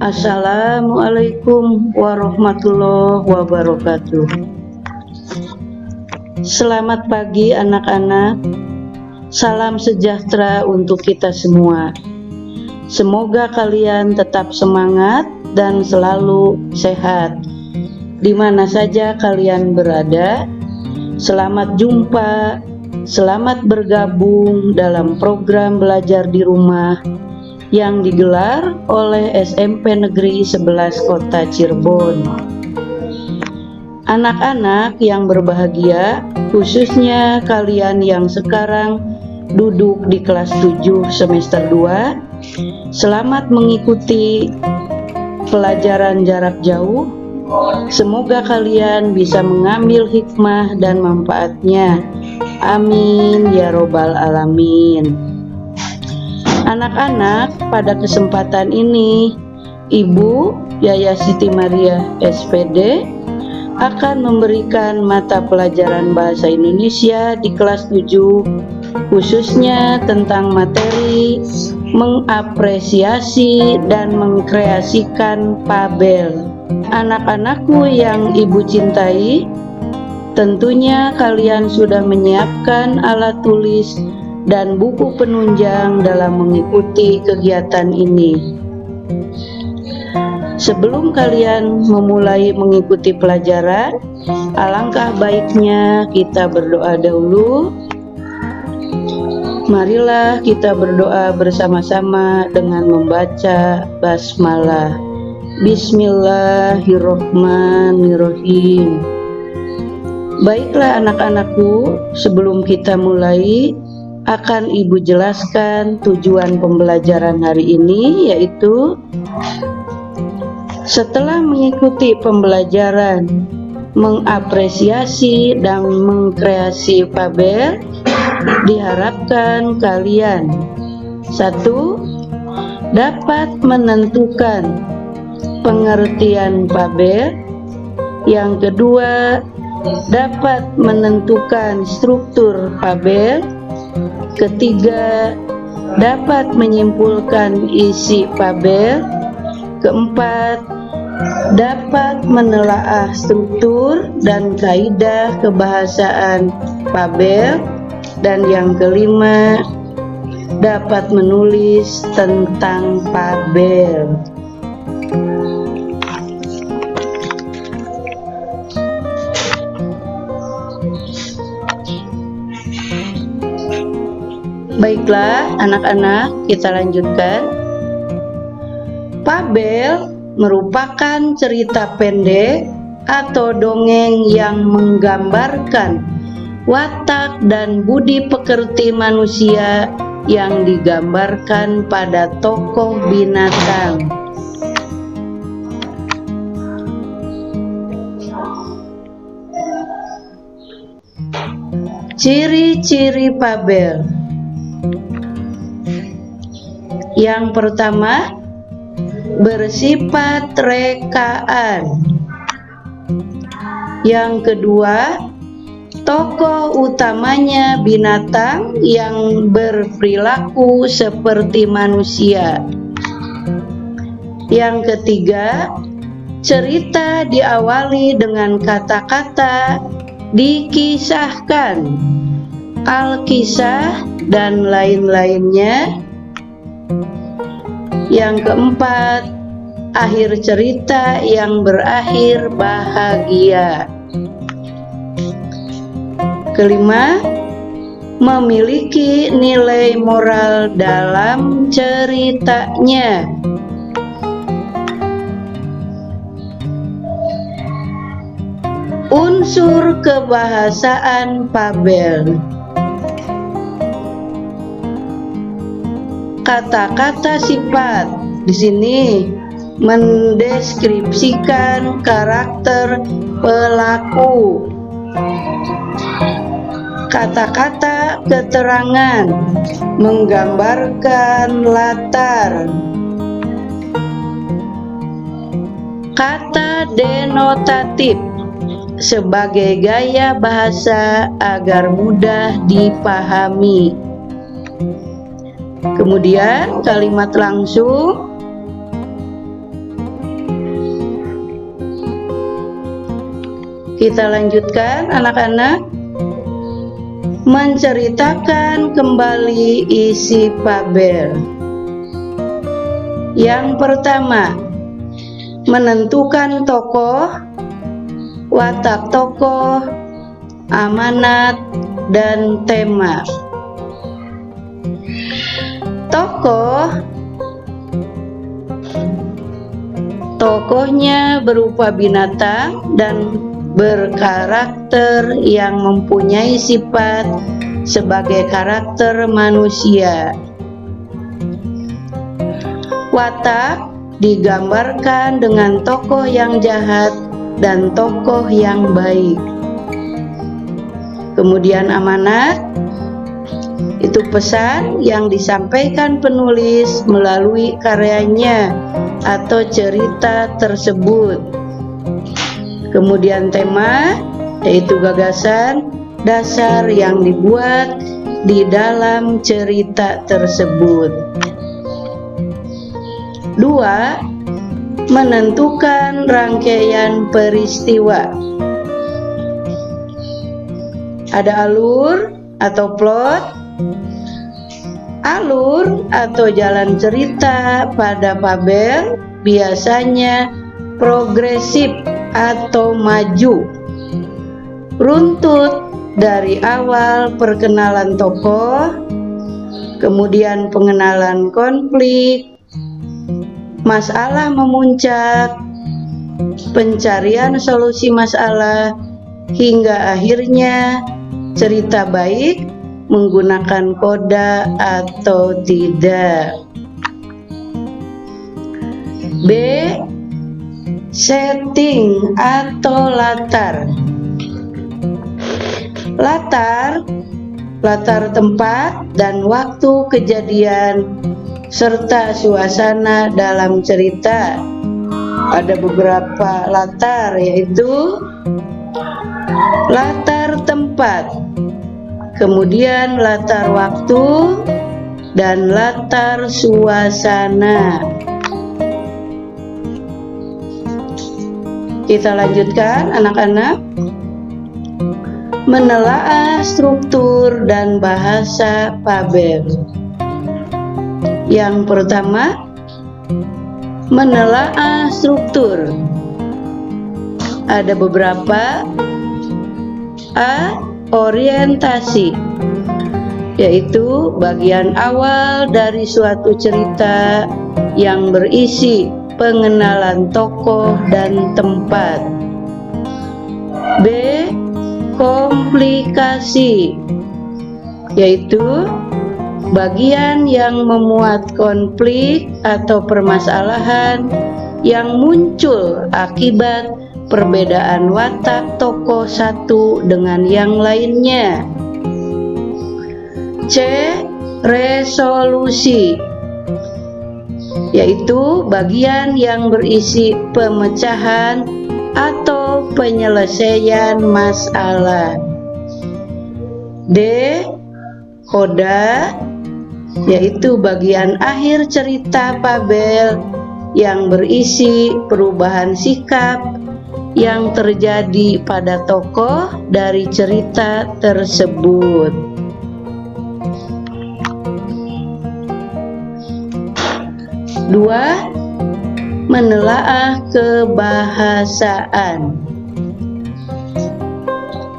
Assalamualaikum warahmatullahi wabarakatuh. Selamat pagi anak-anak. Salam sejahtera untuk kita semua. Semoga kalian tetap semangat dan selalu sehat. Di mana saja kalian berada, selamat jumpa, selamat bergabung dalam program belajar di rumah yang digelar oleh SMP Negeri 11 Kota Cirebon. Anak-anak yang berbahagia, khususnya kalian yang sekarang duduk di kelas 7 semester 2, selamat mengikuti pelajaran jarak jauh. Semoga kalian bisa mengambil hikmah dan manfaatnya. Amin ya robbal alamin. Anak-anak, pada kesempatan ini Ibu Yaya Siti Maria SPD akan memberikan mata pelajaran bahasa Indonesia di kelas 7, khususnya tentang materi mengapresiasi dan mengkreasikan fabel. Anak-anakku yang Ibu cintai, tentunya kalian sudah menyiapkan alat tulis dan buku penunjang dalam mengikuti kegiatan ini. Sebelum kalian memulai mengikuti pelajaran, alangkah baiknya kita berdoa dahulu. Marilah kita berdoa bersama-sama dengan membaca basmalah. Bismillahirrohmanirrohim. Baiklah anak-anakku, sebelum kita mulai, akan Ibu jelaskan tujuan pembelajaran hari ini, yaitu setelah mengikuti pembelajaran mengapresiasi dan mengkreasi fabel, diharapkan kalian: 1. Dapat menentukan pengertian fabel. Yang kedua, dapat menentukan struktur fabel. Ketiga, dapat menyimpulkan isi fabel. Keempat, dapat menelaah struktur dan kaidah kebahasaan fabel. Dan yang kelima, dapat menulis tentang fabel. Baiklah anak-anak, kita lanjutkan. Fabel merupakan cerita pendek atau dongeng yang menggambarkan watak dan budi pekerti manusia yang digambarkan pada tokoh binatang. Ciri-ciri fabel. Yang pertama, bersifat rekaan. Yang kedua, tokoh utamanya binatang yang berperilaku seperti manusia. Yang ketiga, cerita diawali dengan kata-kata dikisahkan, alkisah, dan lain-lainnya. Yang keempat, akhir cerita yang berakhir bahagia. Kelima, memiliki nilai moral dalam ceritanya. Unsur kebahasaan fabel. Kata-kata sifat di sini mendeskripsikan karakter pelaku. Kata-kata keterangan menggambarkan latar. Kata denotatif sebagai gaya bahasa agar mudah dipahami. Kemudian kalimat langsung Kita lanjutkan anak-anak. Menceritakan kembali isi fabel. Yang pertama, menentukan tokoh, watak tokoh, amanat, dan tema. Tokohnya berupa binatang dan berkarakter yang mempunyai sifat sebagai karakter manusia. Watak digambarkan dengan tokoh yang jahat dan tokoh yang baik. Kemudian amanat itu pesan yang disampaikan penulis melalui karyanya atau cerita tersebut. Kemudian tema yaitu gagasan dasar yang dibuat di dalam cerita tersebut. 2. Menentukan rangkaian peristiwa. Ada alur atau plot. Alur atau jalan cerita pada fabel biasanya progresif atau maju, runtut dari awal perkenalan tokoh, kemudian pengenalan konflik, masalah memuncak, pencarian solusi masalah, hingga akhirnya cerita baik menggunakan koda atau tidak. B. Setting atau latar. Latar tempat dan waktu kejadian serta suasana dalam cerita. Ada beberapa latar, yaitu latar tempat, kemudian latar waktu, dan latar suasana. Kita lanjutkan anak-anak. Menelaah struktur dan bahasa fabel. Yang pertama, menelaah struktur. Ada beberapa. A. Orientasi, yaitu bagian awal dari suatu cerita yang berisi pengenalan tokoh dan tempat. B. Komplikasi, yaitu bagian yang memuat konflik atau permasalahan yang muncul akibat perbedaan watak tokoh satu dengan yang lainnya. C. Resolusi, yaitu bagian yang berisi pemecahan atau penyelesaian masalah. D. Koda, yaitu bagian akhir cerita fabel yang berisi perubahan sikap yang terjadi pada tokoh dari cerita tersebut. Dua, menelaah kebahasaan.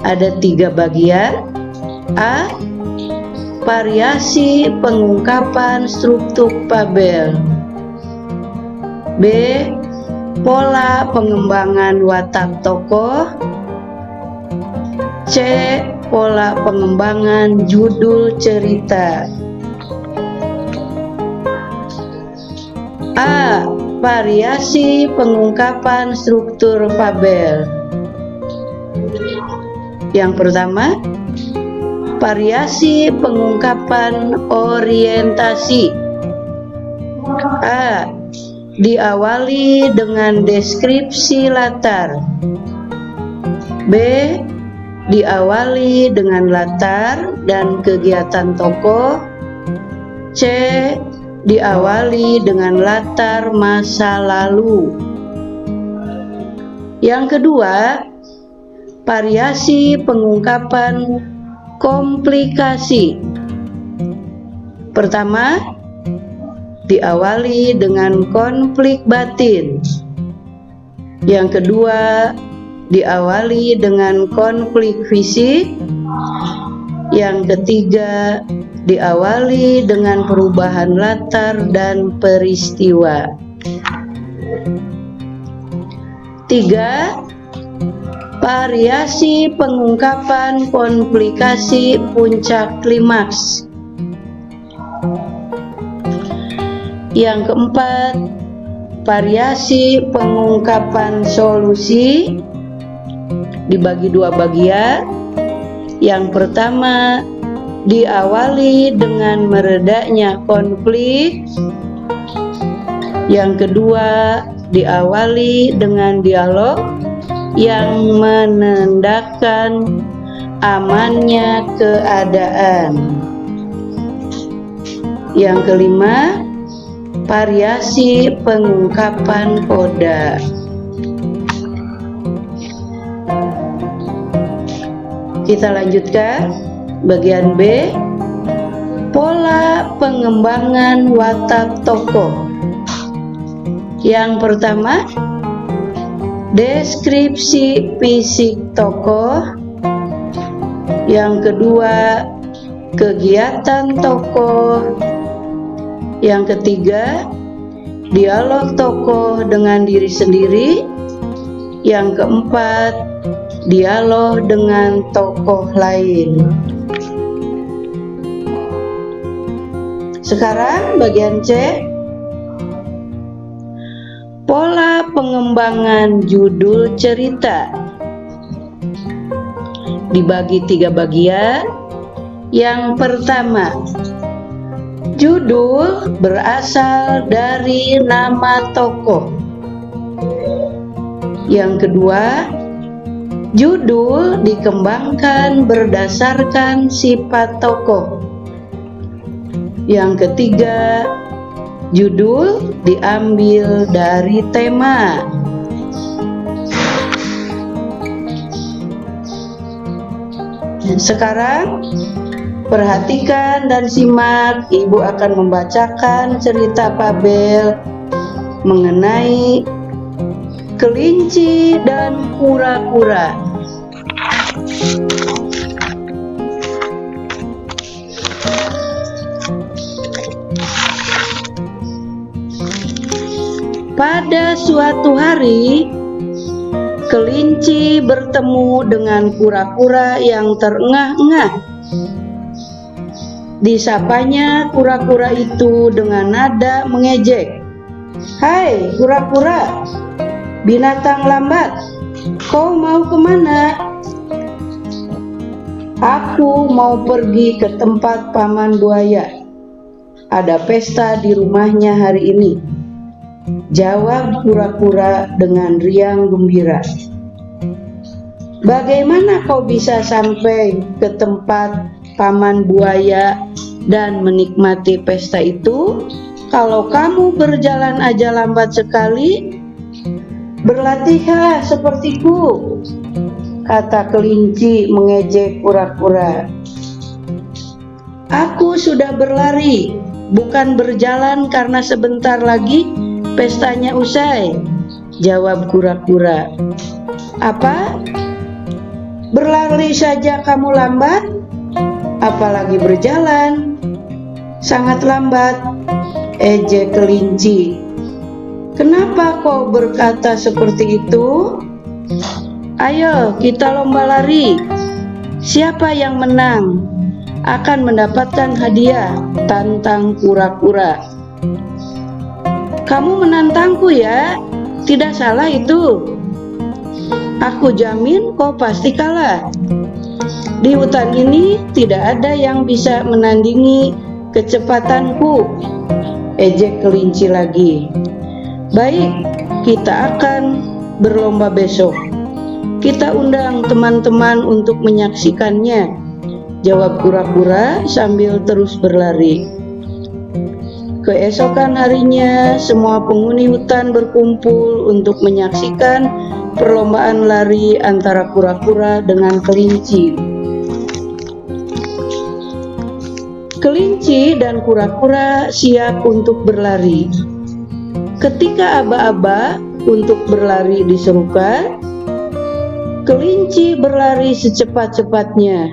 Ada 3 bagian. A. Variasi pengungkapan struktur fabel. B. Pola pengembangan watak tokoh. C. Pola pengembangan judul cerita. A. Variasi pengungkapan struktur fabel. Yang pertama, variasi pengungkapan orientasi. A. Diawali dengan deskripsi latar. B. Diawali dengan latar dan kegiatan tokoh. C. Diawali dengan latar masa lalu. Yang kedua, variasi pengungkapan komplikasi. Pertama, diawali dengan konflik batin. Yang kedua, diawali dengan konflik fisik. Yang ketiga, diawali dengan perubahan latar dan peristiwa. 3. Variasi pengungkapan komplikasi puncak klimaks. Yang keempat, variasi pengungkapan solusi dibagi dua bagian. Yang pertama, diawali dengan meredanya konflik. Yang kedua, diawali dengan dialog yang menandakan amannya keadaan. Yang kelima, variasi pengungkapan koda. Kita lanjutkan bagian B, pola pengembangan watak tokoh. Yang pertama, deskripsi fisik tokoh. Yang kedua, kegiatan tokoh. Yang ketiga, dialog tokoh dengan diri sendiri. Yang keempat, dialog dengan tokoh lain. Sekarang bagian C, pola pengembangan judul cerita. Dibagi 3 bagian. Yang pertama, judul berasal dari nama tokoh. Yang kedua, judul dikembangkan berdasarkan sifat tokoh. Yang ketiga, judul diambil dari tema. Sekarang perhatikan dan simak, Ibu akan membacakan cerita fabel mengenai kelinci dan kura-kura. Pada suatu hari, kelinci bertemu dengan kura-kura yang terengah-engah. Disapanya kura-kura itu dengan nada mengejek. "Hai kura-kura, binatang lambat, kau mau kemana?" "Aku mau pergi ke tempat paman buaya. Ada pesta di rumahnya hari ini," jawab kura-kura dengan riang gembira. "Bagaimana kau bisa sampai ke tempat paman buaya dan menikmati pesta itu kalau kamu berjalan aja lambat sekali?" "Berlatihlah sepertiku," kata kelinci mengejek kura-kura. "Aku sudah berlari, bukan berjalan karena sebentar lagi pestanya usai," jawab kura-kura. "Apa? Berlari saja kamu lambat? Apalagi berjalan? Sangat lambat," ejek kelinci. "Kenapa kau berkata seperti itu? Ayo kita lomba lari. Siapa yang menang akan mendapatkan hadiah," tantang kura-kura. "Kamu menantangku ya? Tidak salah itu. Aku jamin kau pasti kalah. Di hutan ini tidak ada yang bisa menandingi kecepatanku," ejek kelinci lagi. "Baik, kita akan berlomba besok. Kita undang teman-teman untuk menyaksikannya," jawab kura-kura sambil terus berlari. Keesokan harinya, semua penghuni hutan berkumpul untuk menyaksikan perlombaan lari antara kura-kura dengan kelinci. Kelinci dan kura-kura siap untuk berlari. Ketika aba-aba untuk berlari diserukan, kelinci berlari secepat-cepatnya.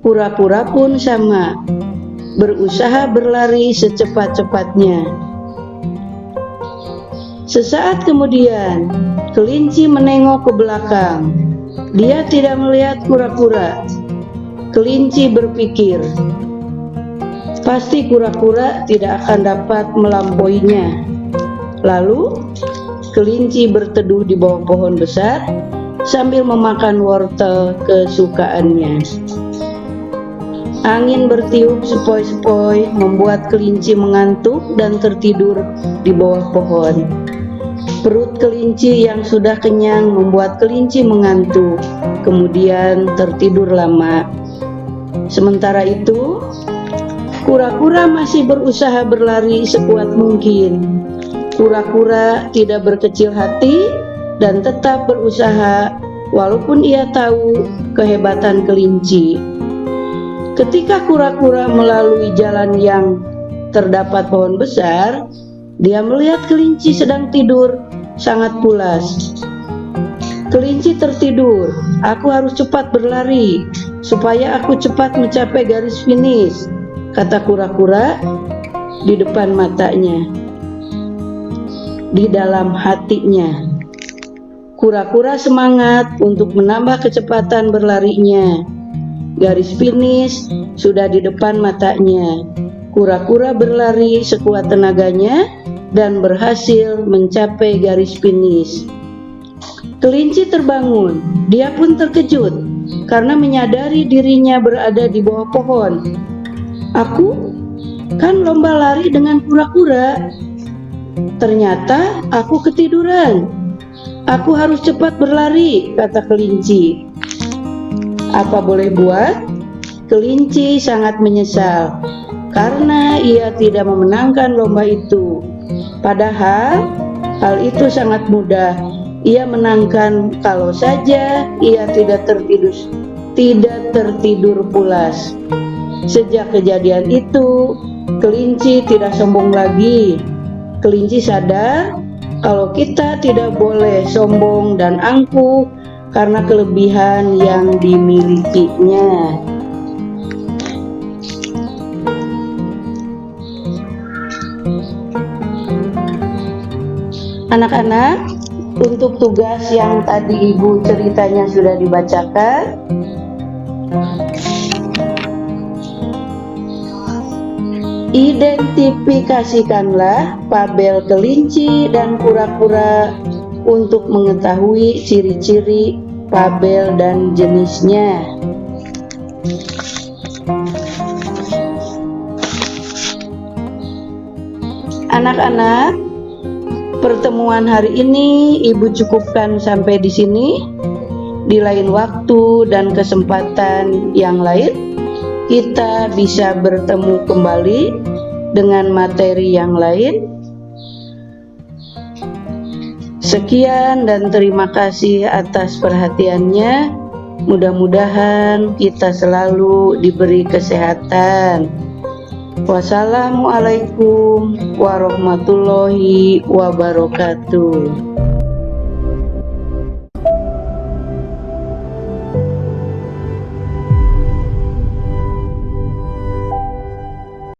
Kura-kura pun sama, berusaha berlari secepat-cepatnya. Sesaat kemudian, kelinci menengok ke belakang. Dia tidak melihat kura-kura. Kelinci berpikir, pasti kura-kura tidak akan dapat melampauinya. Lalu, kelinci berteduh di bawah pohon besar sambil memakan wortel kesukaannya. Angin bertiup sepoi-sepoi membuat kelinci mengantuk dan tertidur di bawah pohon. Perut kelinci yang sudah kenyang membuat kelinci mengantuk, kemudian tertidur lama. Sementara itu, kura-kura masih berusaha berlari sekuat mungkin. Kura-kura tidak berkecil hati dan tetap berusaha walaupun ia tahu kehebatan kelinci. Ketika kura-kura melalui jalan yang terdapat pohon besar, dia melihat kelinci sedang tidur sangat pulas. Kelinci tertidur. Aku harus cepat berlari supaya aku cepat mencapai garis finish, kata kura-kura di depan matanya. Di dalam hatinya, kura-kura semangat untuk menambah kecepatan berlarinya. Garis finish sudah di depan matanya. Kura-kura berlari sekuat tenaganya dan berhasil mencapai garis finish. Kelinci terbangun. Dia pun terkejut karena menyadari dirinya berada di bawah pohon. Aku kan lomba lari dengan kura-kura. Ternyata aku ketiduran. Aku harus cepat berlari, kata kelinci. Apa boleh buat? Kelinci sangat menyesal karena ia tidak memenangkan lomba itu. Padahal hal itu sangat mudah. Ia menangkan kalau saja ia tidak tertidur pulas. Sejak kejadian itu, kelinci tidak sombong lagi. Kelinci sadar kalau kita tidak boleh sombong dan angkuh karena kelebihan yang dimilikinya. Anak-anak, untuk tugas yang tadi Ibu ceritanya sudah dibacakan, identifikasikanlah tabel kelinci dan kura-kura untuk mengetahui ciri-ciri tabel dan jenisnya. Anak-anak, pertemuan hari ini Ibu cukupkan sampai di sini. Di lain waktu dan kesempatan yang lain, kita bisa bertemu kembali dengan materi yang lain. Sekian dan terima kasih atas perhatiannya. Mudah-mudahan kita selalu diberi kesehatan. Wassalamualaikum warahmatullahi wabarakatuh.